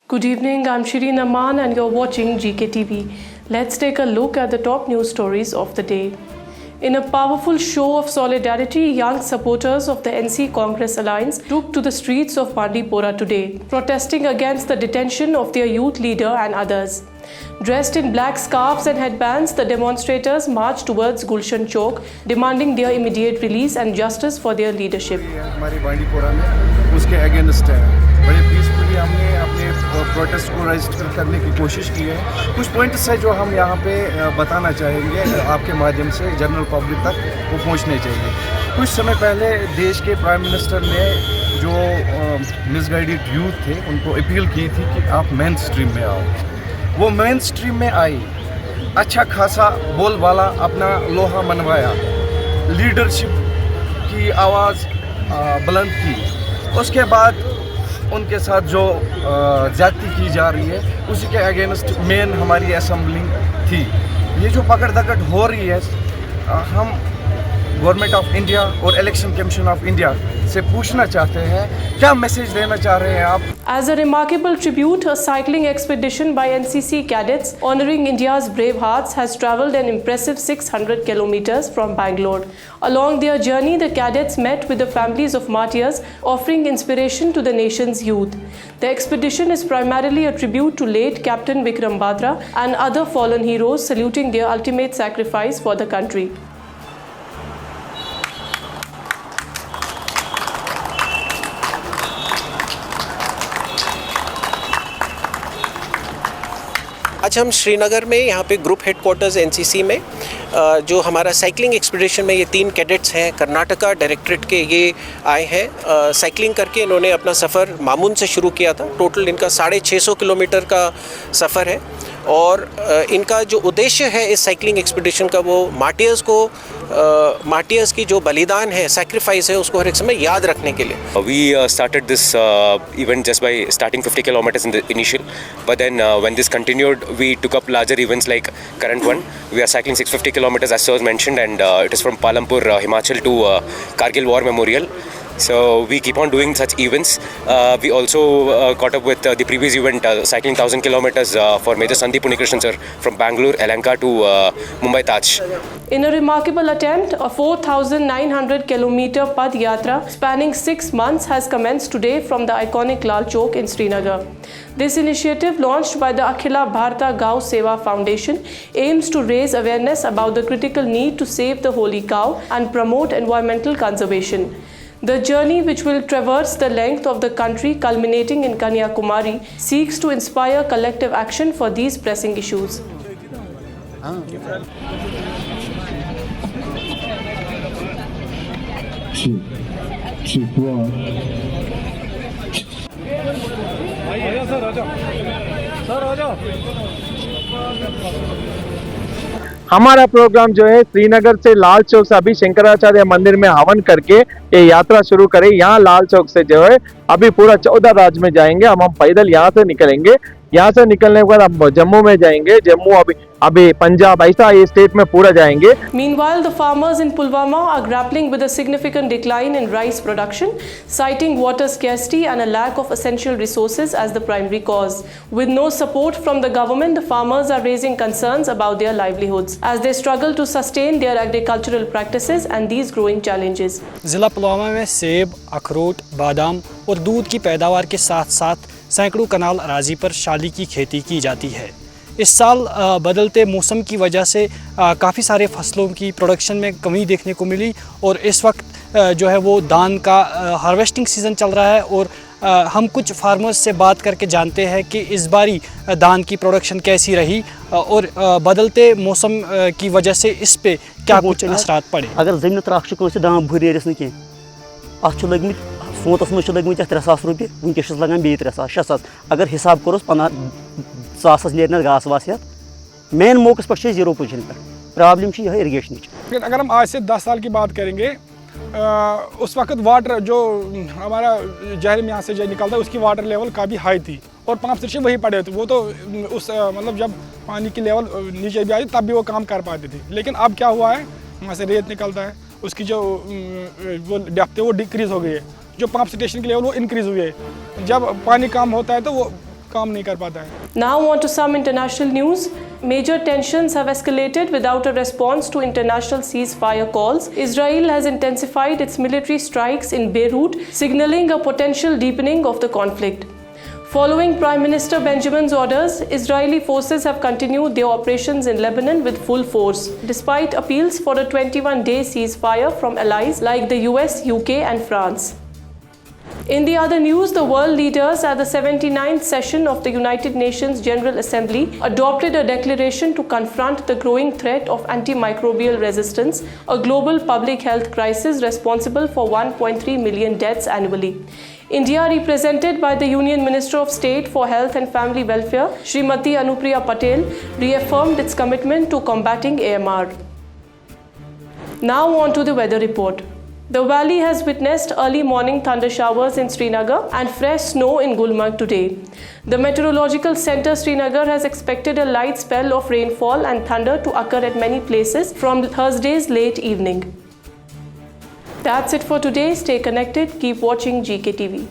Good evening, I'm Shireen Aman and you're watching GKTV. Let's take a look at the top news stories of the day. In a powerful show of solidarity, young supporters of the NC Congress Alliance took to the streets of Bandipora today, protesting against the detention of their youth leader and others. Dressed in black scarves and headbands, the demonstrators marched towards Gulshan Chowk, demanding their immediate release and justice for their leadership. हमारे बांडीपोरा में उसके against है। बड़े peacefully हमने अपने protest को register करने की कोशिश की है। कुछ पॉइंट्स है जो हम यहाँ पे बताना चाहेंगे आपके माध्यम से जनरल पब्लिक तक वो पहुँचने चाहिए। कुछ समय पहले देश के प्राइम मिनिस्टर ने जो मिसगाइडेड यूथ थे उनको अपील की थी कि आप मेन स्ट्रीम में आओ। वो मेन स्ट्रीम में आई, अच्छा खासा बोलबाला अपना लोहा मनवाया, लीडरशिप की आवाज़ बुलंद की। उसके बाद उनके साथ जो ज़्यादती की जा रही है उसी के अगेंस्ट मेन हमारी असेंबली थी। ये जो पकड़ दकड़ हो रही है, हम गवर्नमेंट ऑफ इंडिया और इलेक्शन कमीशन ऑफ इंडिया से पूछना चाहते हैं, क्या मैसेज देना चाह रहे हैं आप? As a remarkable tribute, a cycling expedition by NCC cadets honoring India's brave hearts has travelled an impressive 600 kilometers from Bangalore. Along their journey, the cadets met with the families of martyrs, offering inspiration to the nation's youth. The expedition is primarily a tribute to late Captain Vikram Batra and other fallen heroes, saluting their ultimate sacrifice for the country. आज हम श्रीनगर में यहाँ पे group headquarters NCC में जो हमारा cycling expedition में ये 3 कैडेट्स हैं कर्नाटका डायरेक्टरेट के, ये आए हैं। साइकिलिंग करके इन्होंने अपना सफ़र मामून से शुरू किया था। टोटल इनका 650 किलोमीटर का सफ़र है और इनका जो उद्देश्य है इस साइकिलिंग एक्सपीडिशन का, वो मार्टियर्स की जो बलिदान है, सैक्रिफाइस है, उसको हर एक समय याद रखने के लिए। We started this event just by starting 50 kilometers in the initial, but then when this continued, we took up larger events like current one. We are cycling 650 kilometers as was mentioned, and it is from Palampur, Himachal to Kargil War Memorial. So we keep on doing such events. We also caught up with the previous event, cycling 1000 kilometers for Major Sandeep Unikrishnan sir from Bangalore, Elanka to Mumbai Taj. In a remarkable attempt, a 4,900 kilometer Pad Yatra spanning 6 months has commenced today from the iconic Lal Chowk in Srinagar. This initiative, launched by the Akhila Bharata Gau Seva Foundation, aims to raise awareness about the critical need to save the holy cow and promote environmental conservation. The journey, which will traverse the length of the country culminating in Kanyakumari, seeks to inspire collective action for these pressing issues. हमारा programme जो है श्रीनगर से लाल चौक से अभी शंकराचार्य मंदिर में हवन करके ये यात्रा शुरू करें। यहाँ लाल चौक से जो है अभी पूरा 14 राज्य में जाएंगे। हम पैदल यहाँ से निकलेंगे। यहाँ से निकलने के बाद हम जम्मू में जाएंगे। जम्मू अभी पंजाब, ऐसा ये स्टेट में पूरा जाएंगे। Meanwhile, the farmers in Pulwama are grappling with a significant decline in rice production, citing water scarcity and a lack of essential resources as the primary cause. With no support from the government, the farmers are raising concerns about their livelihoods as they struggle to sustain their agricultural practices and these growing challenges. ज़िला पुलवामा में सेब, अखरोट, बादाम और दूध की पैदावार के साथ साथ सैकड़ों कनाल अराजी पर शाली की खेती की जाती है। इस साल बदलते मौसम की वजह से काफ़ी सारे फसलों की प्रोडक्शन में कमी देखने को मिली और इस वक्त जो है वो धान का हार्वेस्टिंग सीज़न चल रहा है और हम कुछ फार्मर्स से बात करके जानते हैं कि इस बारी धान की प्रोडक्शन कैसी रही और बदलते मौसम की वजह से इस पे क्या कुछ असरात पड़े। अगर ज़मीन त्राख दाम भूर नेरिस न कह लग सोतस मज लग 3,000 रुपये, वनकस लगान बे 3,000 6,000। अगर हिसाब करोस 50,000 नेर घास वास मेन मौकस पर 0 पोजिशन पर प्रॉब्लम यह इरीगेशन। अगर हम आज से 10 साल की बात करेंगे, उस वक्त वाटर जो हमारा जहर यहाँ से जो निकलता है उसकी वाटर लेवल काफ़ी हाई थी और पंप स्टेशन वही पड़े थे। वो तो उस मतलब जब पानी की लेवल नीचे भी आई तब भी वो काम कर पाती थी। लेकिन अब क्या हुआ है, वहाँ से रेत निकलता है, उसकी जो वो डेप्थ है वो डिक्रीज़ हो गई है, जो पंप स्टेशन की लेवल वो इंक्रीज़ हुई है। जब पानी कम होता है तो वो काम नहीं कर पाता है। Now on to some international news. Major tensions have escalated without a response to international ceasefire calls. Israel has intensified its military strikes in Beirut, signaling a potential deepening of the conflict. Following Prime Minister Benjamin's orders, Israeli forces have continued their operations in Lebanon with full force, despite appeals for a 21-day ceasefire from allies like the US, UK and France. In the other news, the world leaders at the 79th session of the United Nations General Assembly adopted a declaration to confront the growing threat of antimicrobial resistance, a global public health crisis responsible for 1.3 million deaths annually. India, represented by the Union Minister of State for Health and Family Welfare, Srimati Anupriya Patel, reaffirmed its commitment to combating AMR. Now on to the weather report. The valley has witnessed early morning thunder showers in Srinagar and fresh snow in Gulmarg today. The Meteorological Centre Srinagar has expected a light spell of rainfall and thunder to occur at many places from Thursday's late evening. That's it for today. Stay connected. Keep watching GKTV.